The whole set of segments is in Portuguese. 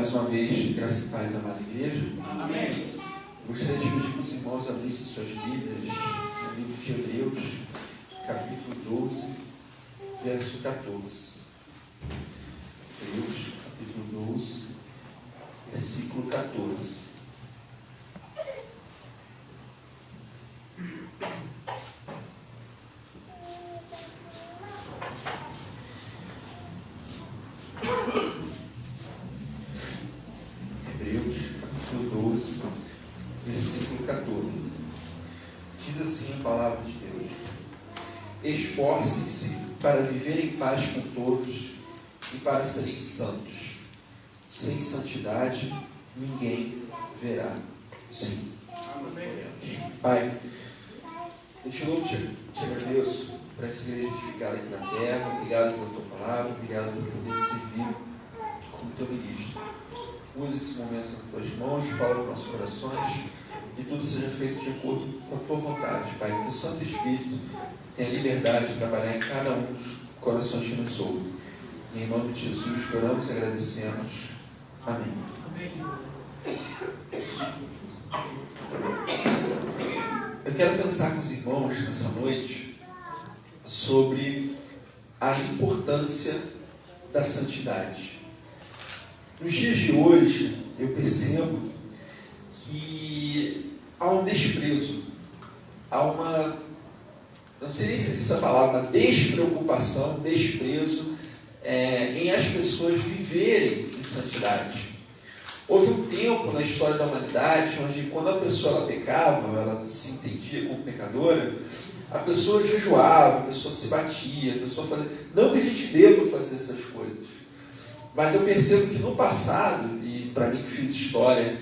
Mais uma vez, graça e paz, amada igreja. Amém. Gostaria de pedir que os irmãos abrissem suas Bíblias no livro de Hebreus, capítulo 12, verso 14. Hebreus, capítulo 12, versículo 14. Hebreus, capítulo 12, versículo 14. Diz assim a palavra de Deus: esforcem-se para viver em paz com todos e para serem santos. Sem santidade, ninguém verá o Senhor. Pai, eu te louvo, te agradeço por essa igreja edificada aqui na terra. Obrigado pela tua palavra, obrigado por poder te servir como teu ministro. Usa esse momento nas tuas mãos, fala aos nossos corações, que tudo seja feito de acordo com a tua vontade, Pai. Que o Santo Espírito tenha liberdade de trabalhar em cada um dos corações que nos ouvem. E em nome de Jesus, oramos e agradecemos. Amém. Eu quero pensar com os irmãos nessa noite sobre a importância da santidade. Nos dias de hoje, eu percebo que há um desprezo, há uma, não sei nem se existe essa palavra, uma despreocupação, desprezo em as pessoas viverem em santidade. Houve um tempo na história da humanidade onde, quando a pessoa ela pecava, ela se entendia como pecadora, a pessoa jejuava, a pessoa se batia, a pessoa fazia. Não que a gente deva fazer essas coisas, mas eu percebo que no passado, e para mim que fiz história,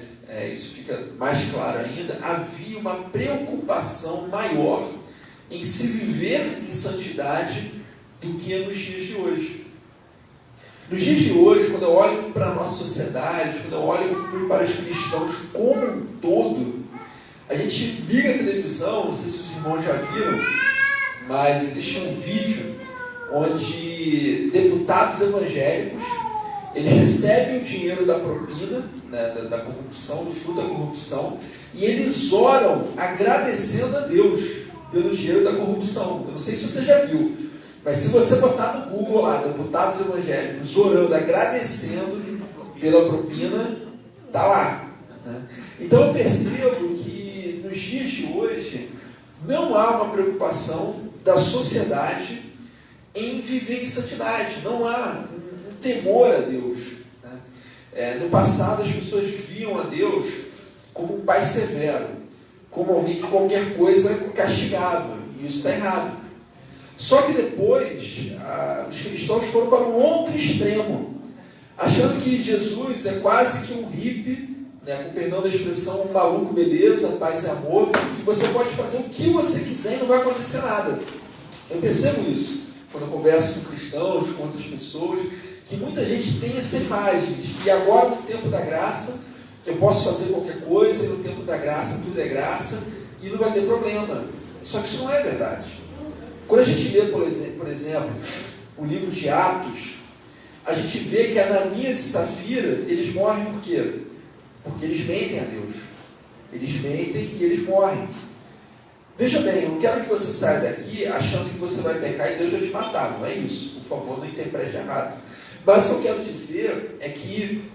isso fica mais claro ainda, havia uma preocupação maior em se viver em santidade do que nos dias de hoje. Nos dias de hoje, quando eu olho para a nossa sociedade, quando eu olho para os cristãos como um todo, a gente liga a televisão, não sei se os irmãos já viram, mas existe um vídeo onde deputados evangélicos, eles recebem o dinheiro da propina, né, da corrupção, do fruto da corrupção, e eles oram agradecendo a Deus pelo dinheiro da corrupção. Eu não sei se você já viu, mas se você botar no Google lá, deputados evangélicos orando, agradecendo pela propina, está lá. Né? Então eu percebo que nos dias de hoje não há uma preocupação da sociedade em viver em santidade, não há um temor a Deus. Né? No passado as pessoas viam a Deus como um pai severo, como alguém que qualquer coisa castigava, e isso está errado. Só que depois, os cristãos foram para um outro extremo, achando que Jesus é quase que um hippie, né, com perdão da expressão, um maluco beleza, paz e amor, que você pode fazer o que você quiser e não vai acontecer nada. Eu percebo isso, quando eu converso com cristãos, com outras pessoas, que muita gente tem essa imagem de que agora, no tempo da graça, eu posso fazer qualquer coisa, e no tempo da graça, tudo é graça, e não vai ter problema. Só que isso não é verdade. Quando a gente lê, por exemplo, o livro de Atos, a gente vê que Ananias e Safira, eles morrem por quê? Porque eles mentem a Deus. Eles mentem e eles morrem. Veja bem, eu não quero que você saia daqui achando que você vai pecar e Deus vai te matar. Não é isso. Por favor, não interprete errado. Mas o que eu quero dizer é que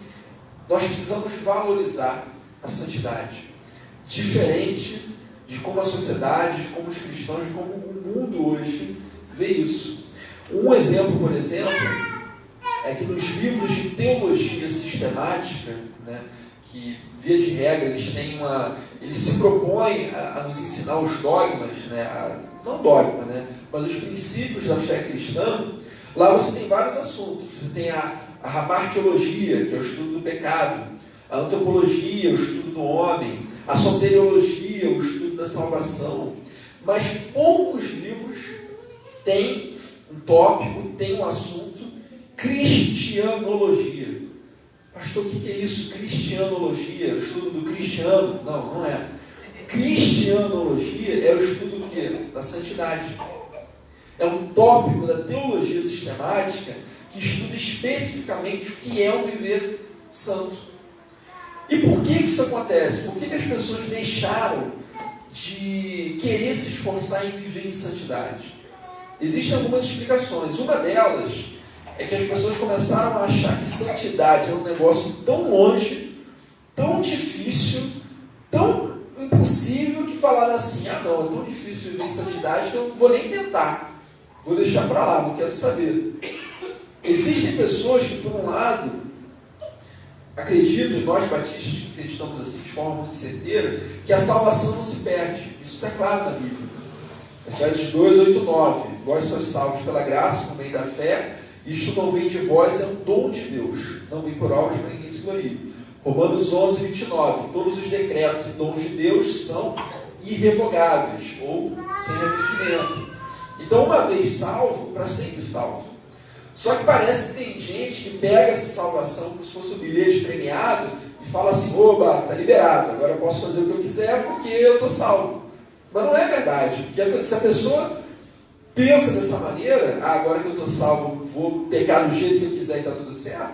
nós precisamos valorizar a santidade. Diferente de como a sociedade, de como os cristãos, de como o mundo hoje vê isso. Um exemplo, por exemplo, é que nos livros de teologia sistemática, né, que, via de regra, eles se propõem a nos ensinar os dogmas, né, não dogma, né, mas os princípios da fé cristã. Lá você tem vários assuntos. Você tem a hamartiologia, que é o estudo do pecado, a antropologia, o estudo do homem, a soteriologia, o estudo da salvação. Mas poucos livros têm um tópico, têm um assunto, cristianologia. Pastor, o que é isso? Cristianologia, o estudo do cristiano? Não, não é. Cristianologia é o estudo do quê? Da santidade. É um tópico da teologia sistemática que estuda especificamente o que é o viver santo. E por que isso acontece? Por que as pessoas deixaram de querer se esforçar em viver em santidade? Existem algumas explicações. Uma delas é que as pessoas começaram a achar que santidade é um negócio tão longe, tão difícil, tão impossível, que falaram assim: ah não, é tão difícil viver em santidade que eu não vou nem tentar, vou deixar para lá, não quero saber. Existem pessoas que, por um lado, acreditam, e nós batistas que acreditamos assim de forma muito certeira, que a salvação não se perde. Isso está claro na Bíblia. Efésios 2, 8, 9. Vós sois salvos pela graça, por meio da fé. Isto não vem de vós, é um dom de Deus. Não vem por obras para ninguém se glorie. Romanos 11, 29. Todos os decretos e dons de Deus são irrevogáveis, ou sem arrependimento. Então, uma vez salvo, para sempre salvo. Só que parece que tem gente que pega essa salvação como se fosse um bilhete premiado e fala assim: oba, está liberado, agora eu posso fazer o que eu quiser porque eu estou salvo. Mas não é verdade, porque se a pessoa pensa dessa maneira, agora que eu estou salvo, vou pecar do jeito que eu quiser e está tudo certo,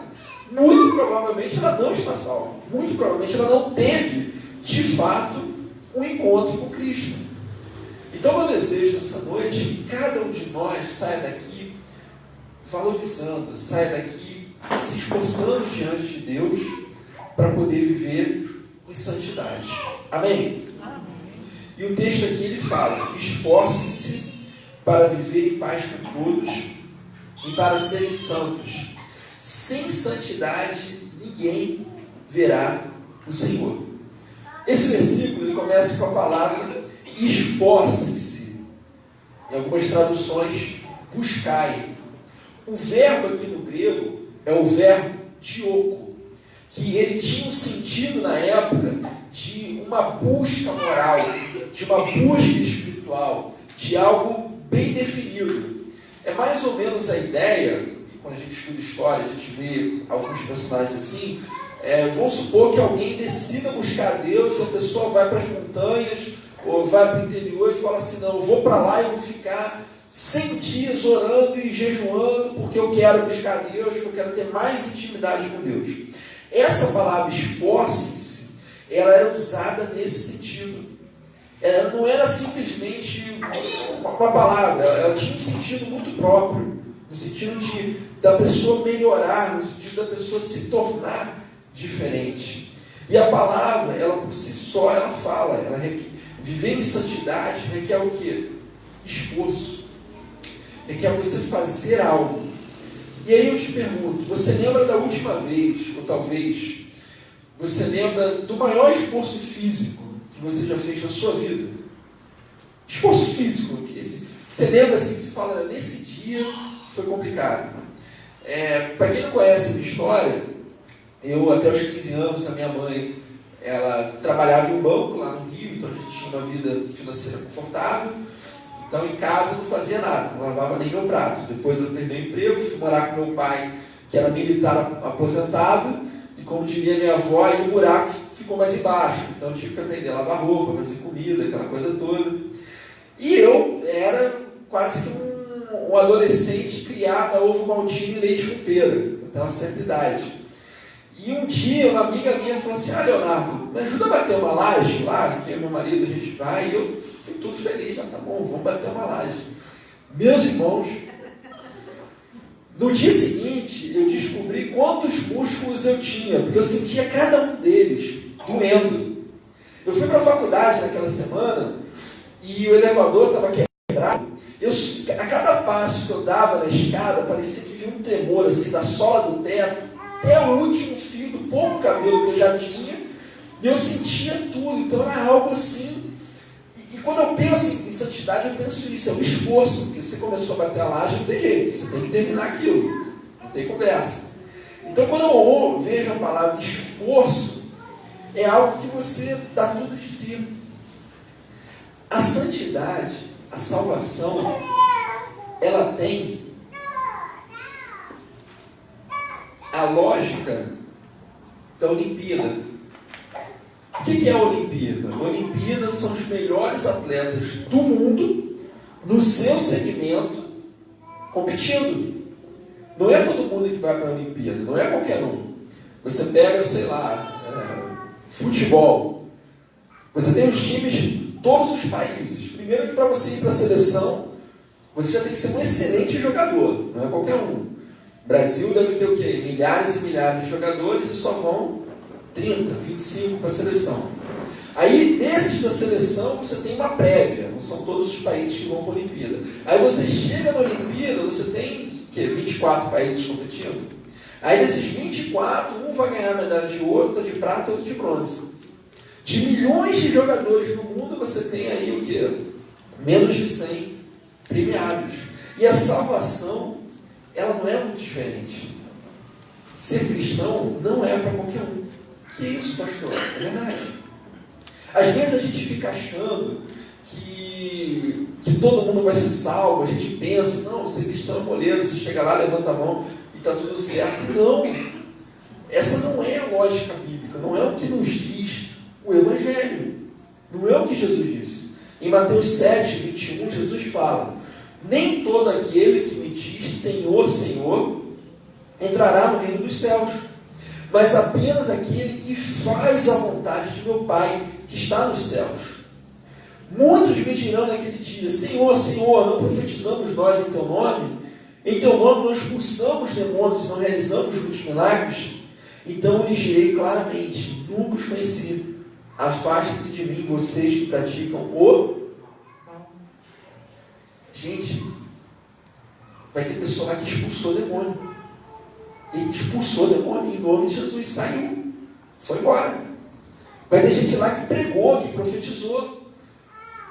muito provavelmente ela não está salva. Muito provavelmente ela não teve, de fato, um encontro com Cristo. Então, meu desejo nessa noite é que cada um de nós saia daqui valorizando, saia daqui se esforçando diante de Deus para poder viver em santidade. Amém? E o texto aqui ele fala: esforcem-se para viver em paz com todos e para serem santos. Sem santidade ninguém verá o Senhor. Esse versículo ele começa com a palavra esforcem-se. Em algumas traduções, buscai. O verbo aqui no grego é o verbo dioko, que ele tinha um sentido na época de uma busca moral, de uma busca espiritual, de algo bem definido. É mais ou menos a ideia, e quando a gente estuda história, a gente vê alguns personagens assim, vamos supor que alguém decida buscar Deus, a pessoa vai para as montanhas, ou vai para o interior e fala assim: não, eu vou para lá e vou ficar 100 dias orando e jejuando, porque eu quero buscar Deus, porque eu quero ter mais intimidade com Deus. Essa palavra esforcem-se, ela era usada nesse sentido. Ela não era simplesmente uma palavra, ela tinha um sentido muito próprio, no sentido da pessoa melhorar, no sentido da pessoa se tornar diferente. E a palavra, ela por si só, ela fala, viver em santidade requer o quê? Esforço. Requer você fazer algo. E aí eu te pergunto, você lembra da última vez, ou talvez, você lembra do maior esforço físico que você já fez na sua vida? Esforço físico. Você lembra assim, você fala, nesse dia foi complicado. Para quem não conhece a minha história, eu até os 15 anos, a minha mãe, ela trabalhava em um banco lá no Rio, então a gente tinha uma vida financeira confortável. Então, em casa, não fazia nada, não lavava nem meu prato. Depois eu perdi o emprego, fui morar com meu pai, que era militar aposentado, e como diria minha avó, aí o buraco ficou mais embaixo. Então, eu tive que aprender a lavar roupa, fazer comida, aquela coisa toda. E eu era quase que um adolescente criado a ovo maltine e leite com pera, até uma certa idade. E um dia, uma amiga minha falou assim: ah, Leonardo, me ajuda a bater uma laje lá, que eu e meu marido, a gente vai. E eu fui tudo feliz, já tá bom, vamos bater uma laje. Meus irmãos, no dia seguinte, eu descobri quantos músculos eu tinha, porque eu sentia cada um deles doendo. Eu fui para a faculdade naquela semana, e o elevador estava quebrado. A cada passo que eu dava na escada, parecia que vinha um tremor assim, da sola do pé até o último fio do pouco cabelo que eu já tinha, e eu sentia tudo. Então era algo assim. E quando eu penso em santidade, eu penso isso, é um esforço, porque você começou a bater a laje, não tem jeito, você tem que terminar aquilo, não tem conversa. Então quando eu vejo a palavra esforço, é algo que você dá tudo de si. A santidade, a salvação, ela tem a lógica da Olimpíada. O que é a Olimpíada? A Olimpíada são os melhores atletas do mundo, no seu segmento, competindo. Não é todo mundo que vai para a Olimpíada, não é qualquer um. Você pega, sei lá, futebol. Você tem os times de todos os países. Primeiro que para você ir para a seleção, você já tem que ser um excelente jogador, não é qualquer um. O Brasil deve ter o quê? Milhares e milhares de jogadores e só vão 30, 25 para a seleção. Aí, desses da seleção, você tem uma prévia, não são todos os países que vão para a Olimpíada. Aí você chega na Olimpíada, você tem o quê? 24 países competindo. Aí desses 24, um vai ganhar medalha de ouro, outro de prata, outro de bronze. De milhões de jogadores no mundo, você tem aí o quê? Menos de 100 premiados. E a salvação, ela não é muito diferente. Ser cristão não é para qualquer um. Que isso, pastor? É verdade. Às vezes a gente fica achando que todo mundo vai ser salvo. A gente pensa, não, ser cristão é moleza. Você chega lá, levanta a mão e está tudo certo. Não. Essa não é a lógica bíblica. Não é o que nos diz o Evangelho. Não é o que Jesus disse. Em Mateus 7, 21, Jesus fala: nem todo aquele que me diz Senhor, Senhor, entrará no reino dos céus, mas apenas aquele que faz a vontade de meu Pai, que está nos céus. Muitos me dirão naquele dia: Senhor, Senhor, não profetizamos nós em teu nome? Em teu nome não expulsamos demônios e não realizamos muitos milagres? Então eu lhes direi claramente: nunca os conheci. Afastem-se de mim, vocês que praticam o mal. Gente, vai ter pessoa lá que expulsou o demônio. Ele expulsou o demônio em nome de Jesus, saiu, foi embora. Vai ter gente lá que pregou, que profetizou.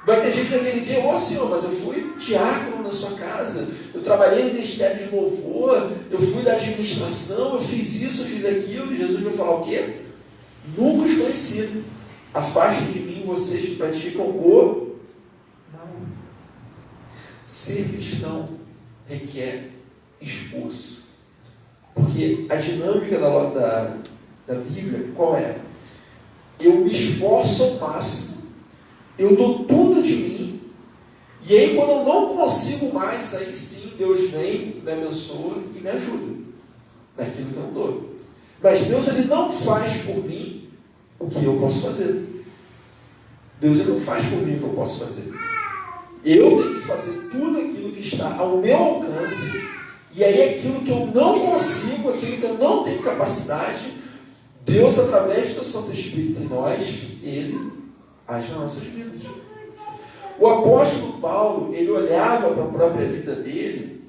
Vai ter gente naquele dia: ô Senhor, mas eu fui diácono na sua casa, eu trabalhei no ministério de louvor, eu fui da administração, eu fiz isso, eu fiz aquilo. E Jesus vai falar o quê? Nunca os conheci. Afastem de mim vocês que praticam o mal. Ser cristão requer esforço. Porque a dinâmica da Bíblia, qual é? Eu me esforço ao máximo, eu dou tudo de mim, e aí quando eu não consigo mais, aí sim Deus vem, me abençoa e me ajuda naquilo que eu não dou. Mas Deus, Ele não faz por mim o que eu posso fazer. Deus, Ele não faz por mim o que eu posso fazer. Eu tenho que fazer tudo aquilo que está ao meu alcance. E aí aquilo que eu não consigo, aquilo que eu não tenho capacidade, Deus, através do Santo Espírito em nós, Ele age nas nossas vidas. O apóstolo Paulo, ele olhava para a própria vida dele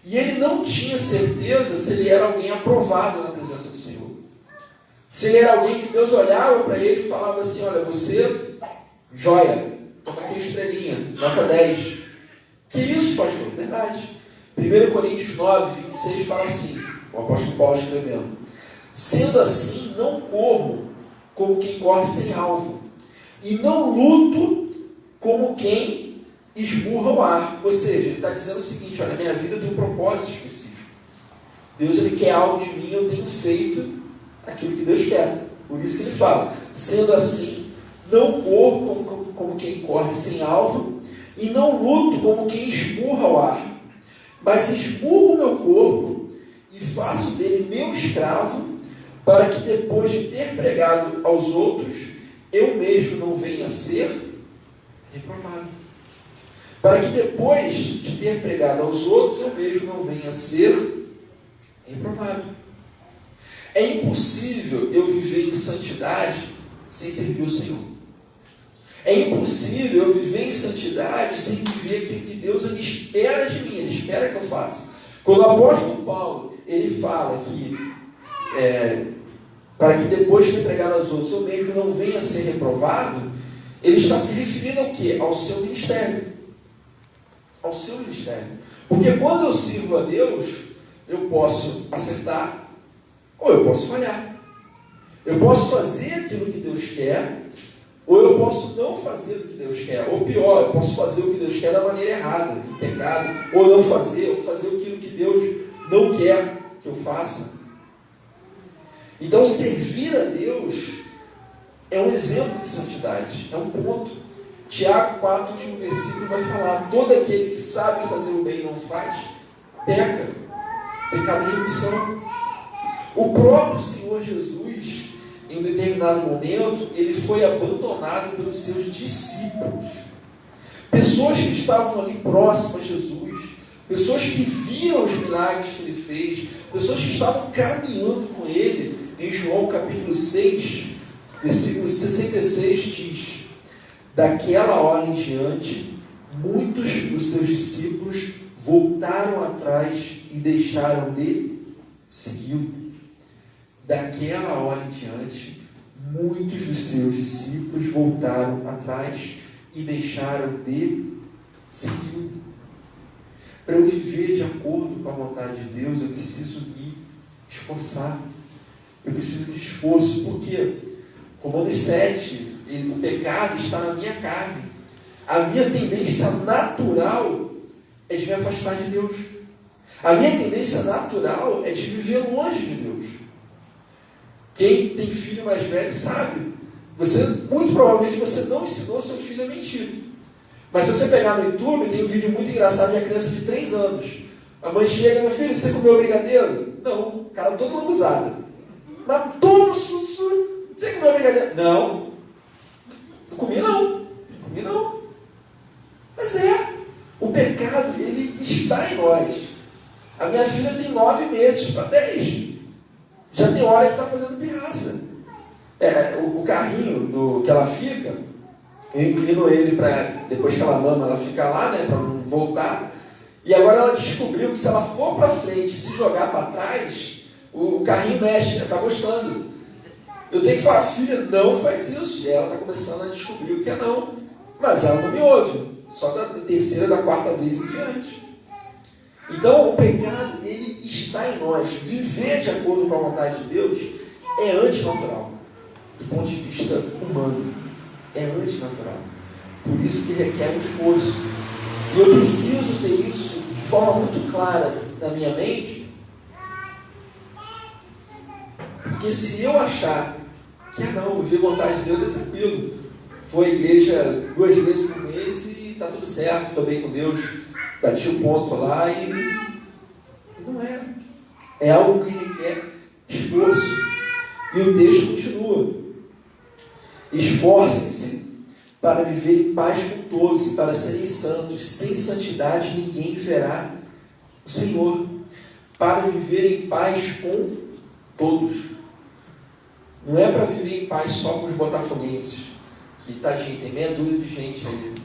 e ele não tinha certeza se ele era alguém aprovado na presença do Senhor. Se ele era alguém que Deus olhava para ele e falava assim: olha, você, joia, toma aqui estrelinha, nota 10. Que isso, pastor? Verdade. 1 Coríntios 9, 26 fala assim, o apóstolo Paulo escrevendo: sendo assim, não corro como quem corre sem alvo, e não luto como quem esmurra o ar. Ou seja, ele está dizendo o seguinte: olha, a minha vida tem um propósito específico. Deus, Ele quer algo de mim, eu tenho feito aquilo que Deus quer. Por isso que ele fala: sendo assim, não corro como quem corre sem alvo, e não luto como quem esmurra o ar, mas esmurro o meu corpo e faço dele meu escravo, para que depois de ter pregado aos outros, eu mesmo não venha a ser reprovado. Para que depois de ter pregado aos outros, eu mesmo não venha a ser reprovado. É impossível eu viver em santidade sem servir o Senhor. É impossível eu viver em santidade sem viver aquilo que Deus, Ele espera de mim, Ele espera que eu faça. Quando o apóstolo Paulo, ele fala que para que depois de ter pregado aos outros, eu mesmo não venha a ser reprovado, ele está se referindo ao quê? Ao seu ministério. Ao seu ministério. Porque quando eu sirvo a Deus, eu posso acertar ou eu posso falhar. Eu posso fazer aquilo que Deus quer, ou eu posso não fazer o que Deus quer. Ou pior, eu posso fazer o que Deus quer da maneira errada, em pecado, ou não fazer, ou fazer aquilo que Deus não quer que eu faça. Então, servir a Deus é um exemplo de santidade, é um ponto. Tiago 4, último versículo, vai falar: todo aquele que sabe fazer o bem e não faz, peca. Pecado de omissão. O próprio Senhor Jesus, em um determinado momento, ele foi abandonado pelos seus discípulos. Pessoas que estavam ali próximas a Jesus, pessoas que viram os milagres que ele fez, pessoas que estavam caminhando com ele. Em João capítulo 6, versículo 66 diz: daquela hora em diante, muitos dos seus discípulos voltaram atrás e deixaram de segui-lo. Daquela hora em diante, muitos dos seus discípulos voltaram atrás e deixaram de segui-lo. Para eu viver de acordo com a vontade de Deus, eu preciso me esforçar. Eu preciso de esforço. Por quê? Romanos 7, o pecado está na minha carne. A minha tendência natural é de me afastar de Deus. A minha tendência natural é de viver longe de Deus. Quem tem filho mais velho sabe. Muito provavelmente você não ensinou seu filho a mentir. Mas se você pegar no YouTube, tem um vídeo muito engraçado de uma criança de 3 anos. A mãe chega: meu filho, você comeu brigadeiro? Não. O cara todo lambuzado. Mas todo susto. Você comeu brigadeiro? Não. Não comi não. Mas o pecado, ele está em nós. A minha filha tem 9 meses para 10. Já tem hora que está fazendo pirraça. O carrinho que ela fica, eu inclino ele para, depois que ela mama, ela fica lá, né, para não voltar. E agora ela descobriu que se ela for para frente e se jogar para trás, o carrinho mexe, ela está gostando. Eu tenho que falar: filha, não faz isso. E ela está começando a descobrir o que é não. Mas ela não me ouve. Só da terceira, da quarta vez em diante. Então, o pecado, ele está em nós. Viver de acordo com a vontade de Deus é antinatural. Do ponto de vista humano. É antinatural. Por isso que requer um esforço. E eu preciso ter isso de forma muito clara na minha mente. Porque se eu achar que não, viver a vontade de Deus é tranquilo, vou à igreja 2 vezes por mês e está tudo certo, estou bem com Deus, bati o ponto lá, e não é. É algo que requer esforço. E o texto continua: esforcem-se para viver em paz com todos e para serem santos. Sem santidade ninguém verá o Senhor. Para viver em paz com todos. Não é para viver em paz só com os botafoguenses, que tadinho, tem meia dúzia de gente aí.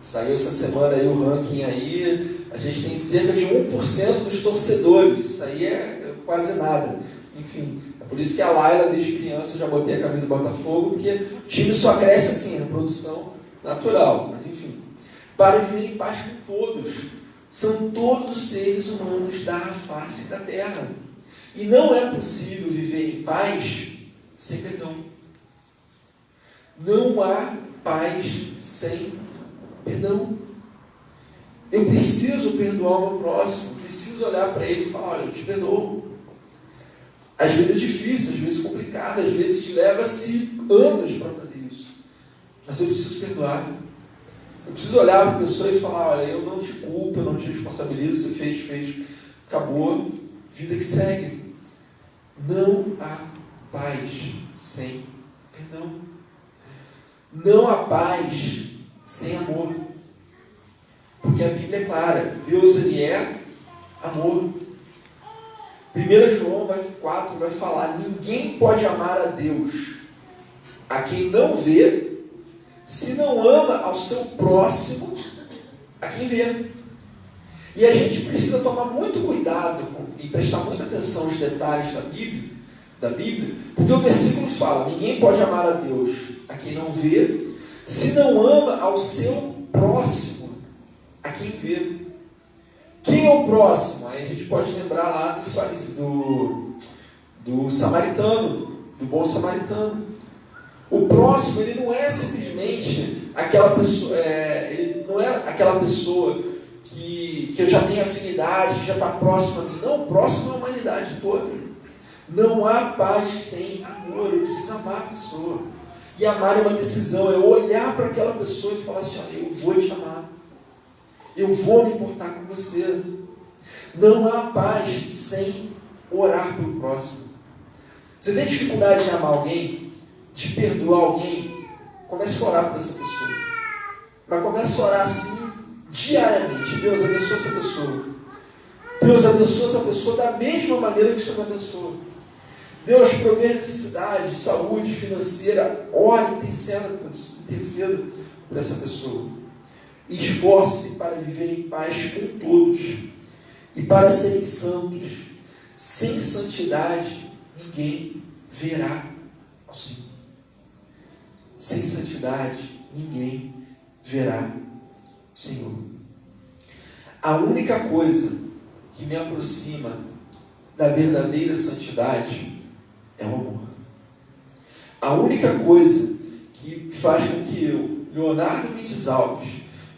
Saiu essa semana aí o ranking aí, a gente tem cerca de 1% dos torcedores. Isso aí é quase nada. Enfim, é por isso que a Laila, desde criança, eu já botei a camisa do Botafogo, porque o time só cresce assim, na produção natural. Mas enfim, para viver em paz com todos. São todos os seres humanos da face da terra. E não é possível viver em paz sem perdão. Não há paz sem perdão. Eu preciso perdoar o meu próximo, preciso olhar para ele e falar: olha, eu te perdoo. Às vezes é difícil, às vezes é complicado, às vezes te leva-se anos para fazer isso. Mas eu preciso perdoar. Eu preciso olhar para a pessoa e falar: olha, eu não te culpo, eu não te responsabilizo, você fez, acabou, vida que segue. Não há paz sem perdão. Não há paz sem amor. Porque a Bíblia é clara: Deus, ele é amor. 1 João 4 vai falar: ninguém pode amar a Deus a quem não vê, se não ama ao seu próximo a quem vê. E a gente precisa tomar muito cuidado e prestar muita atenção aos detalhes da Bíblia, porque o versículo fala: ninguém pode amar a Deus a quem não vê, se não ama ao seu próximo a quem vê. Quem é o próximo? Aí a gente pode lembrar lá do samaritano, do bom samaritano. O próximo, ele não é simplesmente aquela pessoa, ele não é aquela pessoa que eu já tenho afinidade, que já está próximo a mim. Não, o próximo é a humanidade toda. Não há paz sem amor. Eu preciso amar a pessoa. E amar é uma decisão, é olhar para aquela pessoa e falar assim: olha, eu vou te amar. Eu vou me importar com você. Não há paz sem orar pelo próximo. Você tem dificuldade de amar alguém, de perdoar alguém, comece a orar por essa pessoa. Mas comece a orar assim, diariamente. Deus, abençoa essa pessoa. Deus, abençoa essa pessoa da mesma maneira que o Senhor me abençoa. Deus, provê a necessidade de saúde financeira. Ore e interceda por essa pessoa. Esforce-se para viver em paz com todos e para serem santos. Sem santidade, ninguém verá ao Senhor. Sem santidade, ninguém verá o Senhor. A única coisa que me aproxima da verdadeira santidade é o amor. A única coisa que faz com que eu, Leonardo Mendes Alves,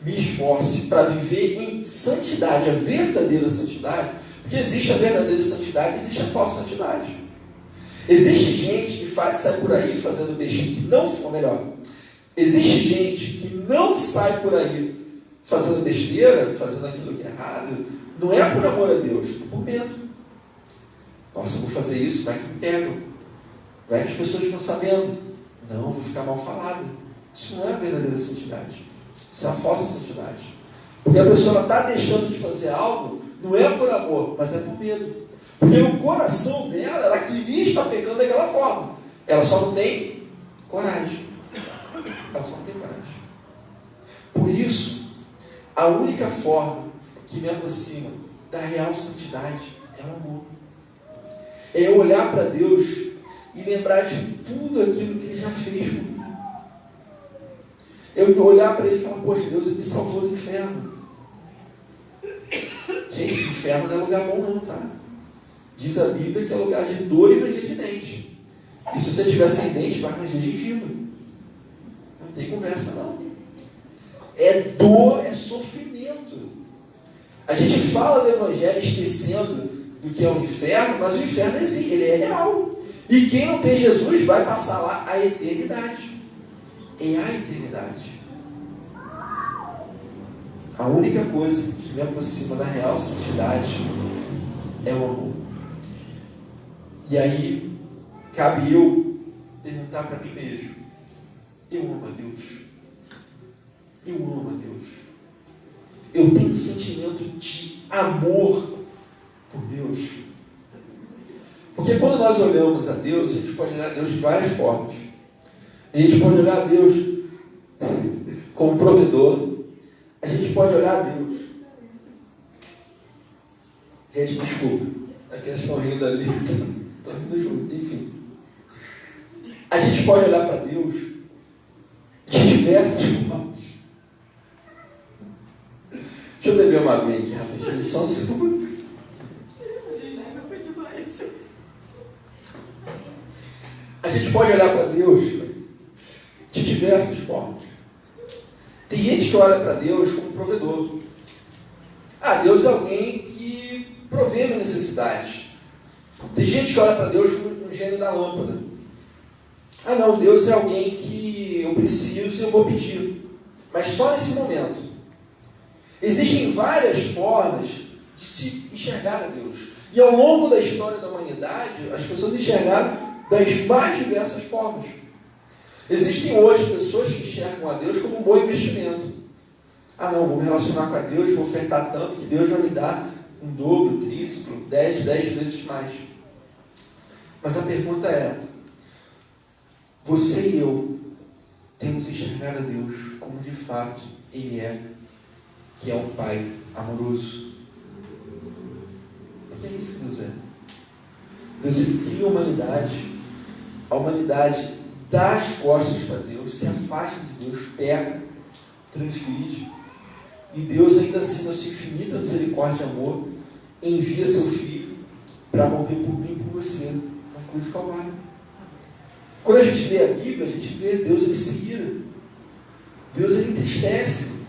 me esforce para viver em santidade, a verdadeira santidade, porque existe a verdadeira santidade e existe a falsa santidade. Existe gente que sai por aí fazendo besteira, que não for melhor. Existe gente que não sai por aí fazendo besteira, fazendo aquilo que é errado, não é por amor a Deus, é por medo. Nossa, eu vou fazer isso, vai que me pegam. Vai que as pessoas ficam sabendo. Não, vou ficar mal falado. Isso não é a verdadeira santidade. Isso é a falsa santidade. Porque a pessoa está deixando de fazer algo, não é por amor, mas é por medo. Porque no coração dela, ela queria estar pecando daquela forma. Ela só não tem coragem. Ela só não tem coragem. Por isso, a única forma que me aproxima da real santidade é o amor. É eu olhar para Deus e lembrar de tudo aquilo que Ele já fez por mim. Eu olhar para Ele e falar, poxa, Deus, Ele me salvou do inferno. Gente, o inferno não é lugar bom não, tá? Diz a Bíblia que é lugar de dor e ranger de dente. E se você tiver sem dente, vai ranger gengiva. Não tem conversa não. É dor, é sofrimento. A gente fala do Evangelho esquecendo do que é o inferno, mas o inferno existe, ele é real. E quem não tem Jesus vai passar lá a eternidade. É a eternidade. A única coisa que me aproxima da real santidade é o amor. E aí, cabe eu perguntar para mim mesmo: eu amo a Deus? Eu amo a Deus? Eu tenho um sentimento de amor por Deus? Porque quando nós olhamos a Deus, a gente pode olhar a Deus de várias formas. A gente pode olhar a Deus como provedor. A gente pode olhar a Deus. Gente, desculpa. Aqui eles estão rindo ali. Estão rindo junto, enfim. A gente pode olhar para Deus de diversas formas. Deixa eu beber uma aguinha aqui rapidinho, só um segundo. A gente pode olhar para Deus de diversas formas. Tem gente que olha para Deus como provedor. Ah, Deus é alguém que provê minhas necessidades. Tem gente que olha para Deus como um gênio da lâmpada. Ah não, Deus é alguém que eu preciso e eu vou pedir. Mas só nesse momento. Existem várias formas de se enxergar a Deus. E ao longo da história da humanidade, as pessoas enxergaram das mais diversas formas. Existem hoje pessoas que enxergam a Deus como um bom investimento. Ah não, vou me relacionar com a Deus, vou ofertar tanto que Deus vai me dar um dobro, tríplice, 10 vezes mais. Mas a pergunta é: você e eu temos enxergado a Deus como de fato Ele é, que é um Pai amoroso? Porque é isso que Deus é. Deus, Ele cria a humanidade dá as costas para Deus, se afasta de Deus, peca, transgride, e Deus ainda assim, na sua infinita misericórdia e amor, envia seu Filho para morrer por mim e por você na cruz do Calvário. Quando a gente lê a Bíblia, a gente vê Deus, Ele se ira, Deus, Ele entristece.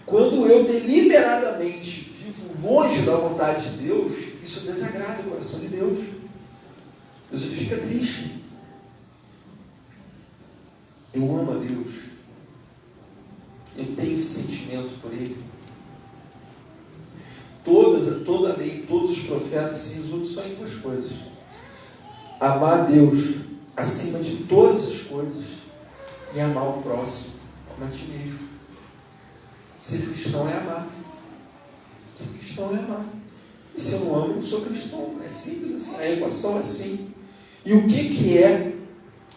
Quando eu deliberadamente vivo longe da vontade de Deus, isso desagrada o coração de Deus. Deus, Ele fica triste. Eu amo a Deus. Eu tenho esse sentimento por Ele. Toda a lei, todos os profetas se resumem só em duas coisas: amar a Deus acima de todas as coisas e amar o próximo como a ti mesmo. Ser cristão é amar. Ser cristão é amar. E se eu não amo, eu não sou cristão. É simples assim. A equação é assim. E o que é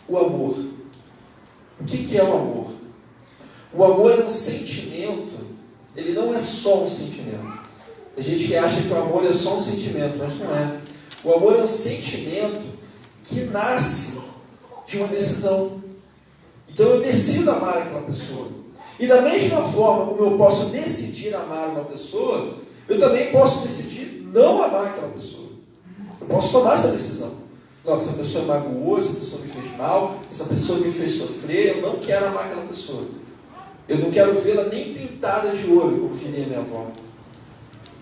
o amor? O que é o amor? O amor é um sentimento. Ele não é só um sentimento. Tem gente que acha que o amor é só um sentimento, mas não é. O amor é um sentimento que nasce de uma decisão. Então eu decido amar aquela pessoa. E da mesma forma como eu posso decidir amar uma pessoa, eu também posso decidir não amar aquela pessoa. Eu posso tomar essa decisão. Nossa, essa pessoa me magoou, essa pessoa me fez mal, essa pessoa me fez sofrer, eu não quero amar aquela pessoa. Eu não quero vê-la nem pintada de ouro, como diria minha avó.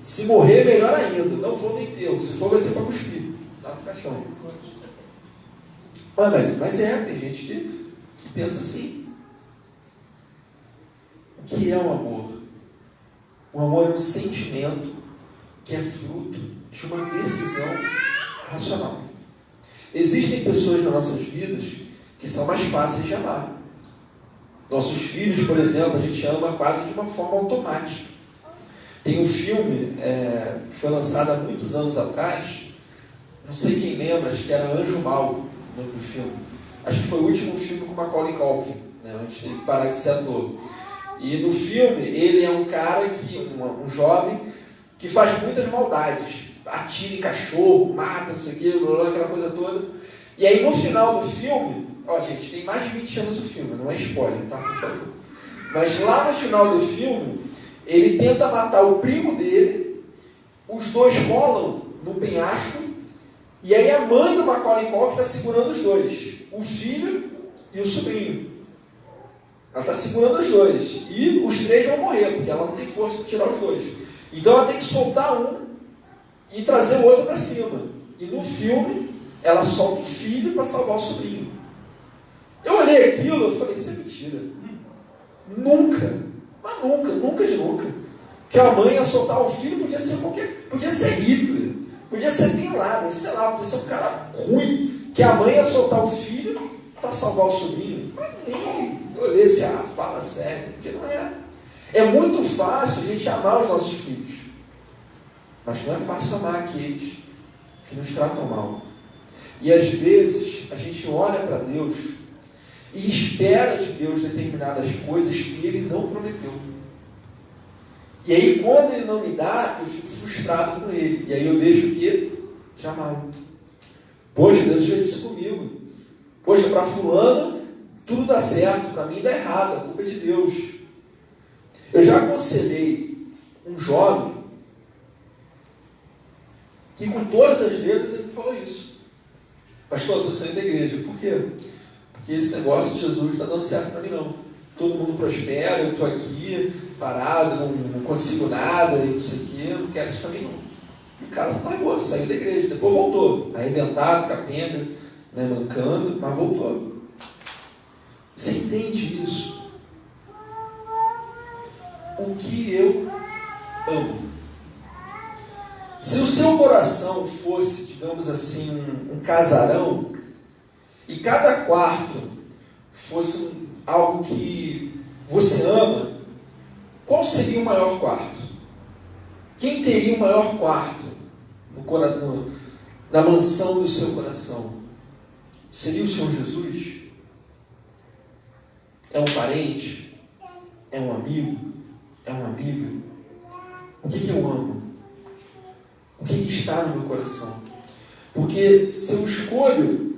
Se morrer, melhor ainda. Não vou no enterro. Se for, vai ser para cuspir. Lá no caixão. Mas tem gente que pensa assim. O que é o amor? O amor é um sentimento que é fruto de uma decisão racional. Existem pessoas nas nossas vidas que são mais fáceis de amar. Nossos filhos, por exemplo, a gente ama quase de uma forma automática. Tem um filme que foi lançado há muitos anos atrás, não sei quem lembra, acho que era Anjo Mal, o nome do filme. Acho que foi o último filme com Macaulay Culkin, né, antes de parar de ser ator. E no filme, ele é um cara, um jovem, que faz muitas maldades. Atira em cachorro, mata, não sei o quê, aquela coisa toda. E aí no final do filme, gente, tem mais de 20 anos o filme, não é spoiler, tá? Por favor. Mas lá no final do filme, ele tenta matar o primo dele, os dois rolam no penhasco, e aí a mãe do Macaulay Culkin está segurando os dois, o filho e o sobrinho. Ela está segurando os dois, e os três vão morrer, porque ela não tem força para tirar os dois. Então ela tem que soltar um e trazer o outro para cima. E no filme, ela solta o filho para salvar o sobrinho. Eu olhei aquilo e falei, isso é mentira. Nunca, mas nunca de nunca. Que a mãe ia soltar o filho, podia ser Hitler, podia ser Bin Laden, sei lá, podia ser um cara ruim. Que a mãe ia soltar o filho para salvar o sobrinho. Mas nem, eu olhei assim, fala sério, porque não é. É muito fácil a gente amar os nossos filhos. Mas não é fácil amar aqueles que nos tratam mal. E às vezes a gente olha para Deus e espera de Deus determinadas coisas que Ele não prometeu. E aí quando Ele não me dá, eu fico frustrado com Ele. E aí eu deixo o quê? De amá-lo. Poxa, Deus fez isso comigo. Poxa, para fulano tudo dá certo, para mim dá errado, a culpa é de Deus. Eu já aconselhei um jovem que com todas as letras ele falou isso. Pastor, eu estou saindo da igreja. Por quê? Porque esse negócio de Jesus não está dando certo para mim não. Todo mundo prospera, eu estou aqui, parado, não consigo nada, e não sei o quê, não quero isso para mim não. E o cara largou, saiu da igreja, depois voltou, arrebentado, capenga, né, mancando, mas voltou. Você entende isso? O que eu amo? Se o seu coração fosse, digamos assim, um casarão, e cada quarto fosse algo que você ama, qual seria o maior quarto? Quem teria o maior quarto na mansão do seu coração? Seria o Senhor Jesus? É um parente? É um amigo? É uma amiga? O que eu amo? O que está no meu coração? Porque se eu escolho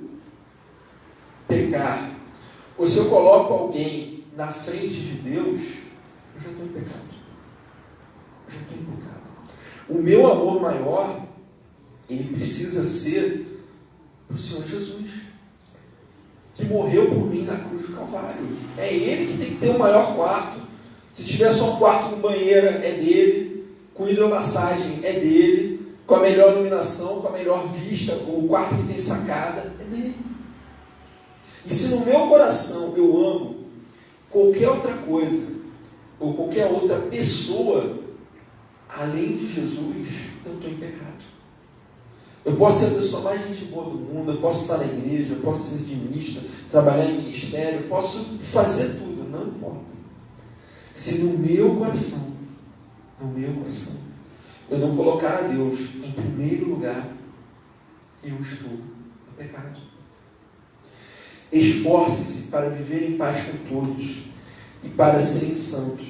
pecar, ou se eu coloco alguém na frente de Deus, eu já estou em pecado. Eu já estou em pecado. O meu amor maior, ele precisa ser para o Senhor Jesus, que morreu por mim na cruz do Calvário. É Ele que tem que ter o maior quarto. Se tiver só um quarto com banheira, é dele. Com hidromassagem, é dele. Com a melhor iluminação, com a melhor vista, o quarto que tem sacada, é dele. E se no meu coração eu amo qualquer outra coisa, ou qualquer outra pessoa, além de Jesus, eu estou em pecado. Eu posso ser a pessoa mais gente boa do mundo, eu posso estar na igreja, eu posso ser administrador, trabalhar em ministério, eu posso fazer tudo, não importa. Se no meu coração, eu não colocar a Deus em primeiro lugar, eu estou no pecado. Esforce-se para viver em paz com todos e para serem santos.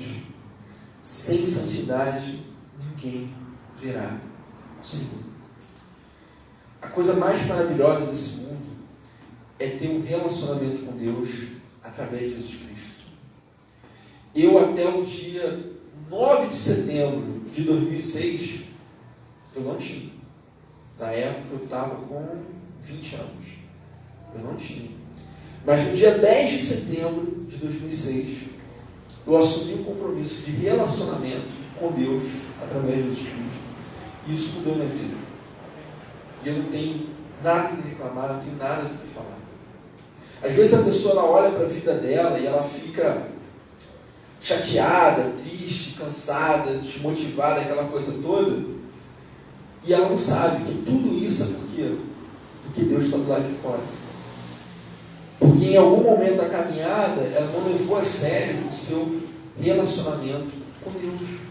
Sem santidade, ninguém verá o Senhor. A coisa mais maravilhosa desse mundo é ter um relacionamento com Deus através de Jesus Cristo. Eu, até o dia 9 de setembro de 2006, eu não tinha. Na época eu estava com 20 anos. Eu não tinha. Mas no dia 10 de setembro de 2006, eu assumi um compromisso de relacionamento com Deus através de Jesus Cristo. E isso mudou minha vida. E eu não tenho nada que reclamar, não tenho nada do que falar. Às vezes a pessoa ela olha para a vida dela e ela fica chateada, triste, cansada, desmotivada, aquela coisa toda, e ela não sabe que tudo isso é por quê? Porque Deus está do lado de fora. Porque em algum momento da caminhada ela não levou a sério o seu relacionamento com Deus.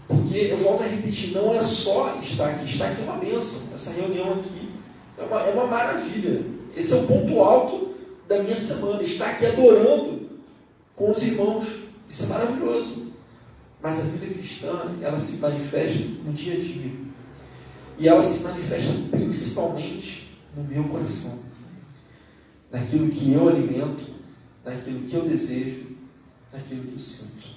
Porque, eu volto a repetir, não é só estar aqui é uma bênção. Essa reunião aqui é uma maravilha. Esse é o ponto alto da minha semana, estar aqui adorando com os irmãos. Isso é maravilhoso. Mas a vida cristã, ela se manifesta no dia a dia. E ela se manifesta principalmente no meu coração. Naquilo que eu alimento, naquilo que eu desejo, naquilo que eu sinto.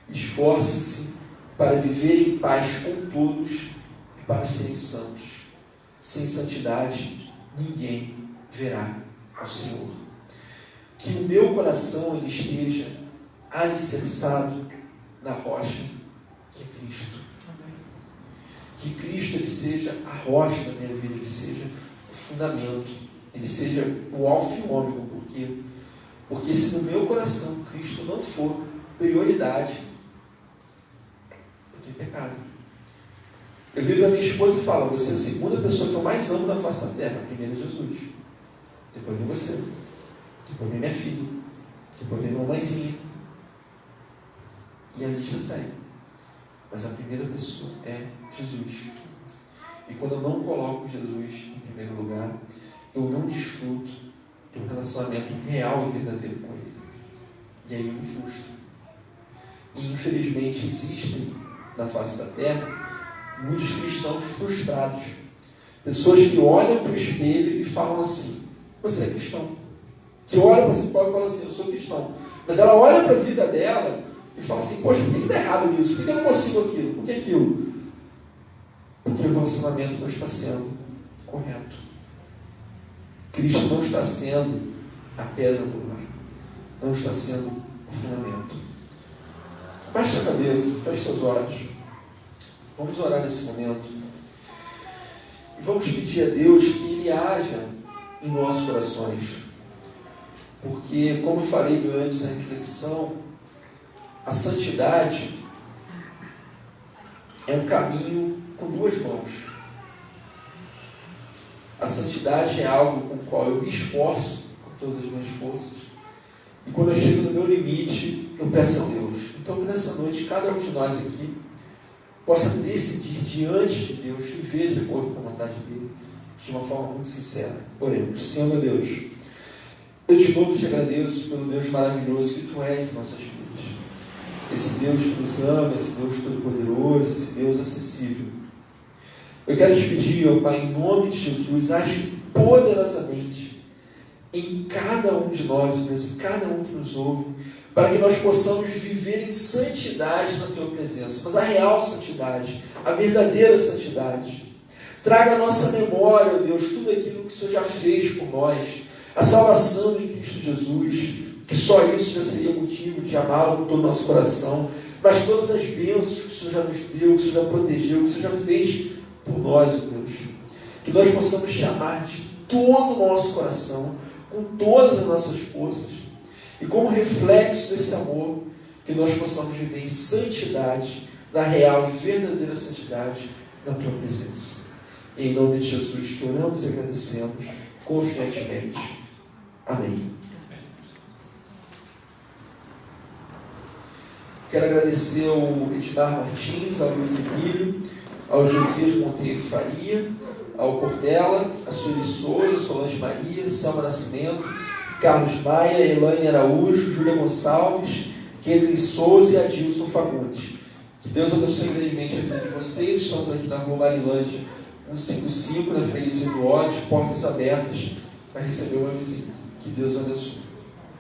Esforcem-se para viver em paz com todos e para serem santos. Sem santidade, ninguém verá ao Senhor. Que o meu coração ele esteja alicerçado na rocha que é Cristo. Que Cristo ele seja a rocha da minha vida, ele seja o fundamento, ele seja o alfa e o ômega. Por quê? Porque se no meu coração Cristo não for prioridade, eu tenho pecado. Eu viro para minha esposa e falo: você é a segunda pessoa que eu mais amo na face da terra. A primeira é Jesus, depois vem você, depois vem minha filha, depois vem minha mamãezinha, e a lista segue. Mas a primeira pessoa é Jesus. E quando eu não coloco Jesus em primeiro lugar, eu não desfruto de um relacionamento real e verdadeiro com Ele. E aí eu me frustro. E infelizmente existem na face da terra muitos cristãos frustrados. Pessoas que olham para o espelho e falam assim: você é cristão. Que olha para si próprio e fala assim: eu sou cristão. Mas ela olha para a vida dela e fala assim: poxa, por que está errado nisso? Por que eu não consigo aquilo? Por que aquilo? Porque o relacionamento não está sendo correto. Cristo não está sendo a pedra angular. Não está sendo o fundamento. Baixe a cabeça, feche seus olhos. Vamos orar nesse momento. E vamos pedir a Deus que Ele haja em nossos corações. Porque, como eu falei durante essa reflexão, a santidade é um caminho com duas mãos. A santidade é algo com o qual eu me esforço com todas as minhas forças. E quando eu chego no meu limite, eu peço a Deus. Então, que nessa noite, cada um de nós aqui possa decidir diante de Deus viver de acordo com a vontade dele, de uma forma muito sincera. Oremos. Senhor, meu Deus, eu de novo te agradeço pelo Deus maravilhoso que Tu és em nossas vidas. Esse Deus que nos ama, esse Deus todo-poderoso, esse Deus acessível. Eu quero te pedir, ó Pai, em nome de Jesus, age poderosamente em cada um de nós, Deus, em cada um que nos ouve, para que nós possamos viver em santidade na Tua presença, mas a real santidade, a verdadeira santidade. Traga à nossa memória, ó Deus, tudo aquilo que o Senhor já fez por nós, a salvação em Cristo Jesus, que só isso já seria motivo de amá-lo com todo o nosso coração, mas todas as bênçãos que o Senhor já nos deu, que o Senhor já protegeu, que o Senhor já fez por nós, ó Deus, que nós possamos te amar de todo o nosso coração, com todas as nossas forças, e como reflexo desse amor, que nós possamos viver em santidade, na real e verdadeira santidade, na Tua presença. Em nome de Jesus que oramos e agradecemos confiantemente. Amém. Quero agradecer ao Edmar Martins, ao Luiz Emílio, ao Josias Monteiro Faria, ao Portela, a Sueli Souza, Solange Maria, Selma Nascimento, Carlos Maia, Elaine Araújo, Júlia Gonçalves, Kedlin Souza e Adilson Fagundes. Que Deus abençoe grandemente a vida de vocês. Estamos aqui na Rua Marilândia 155, na Freguesia do Ódio, portas abertas para receber uma visita. Que Deus abençoe.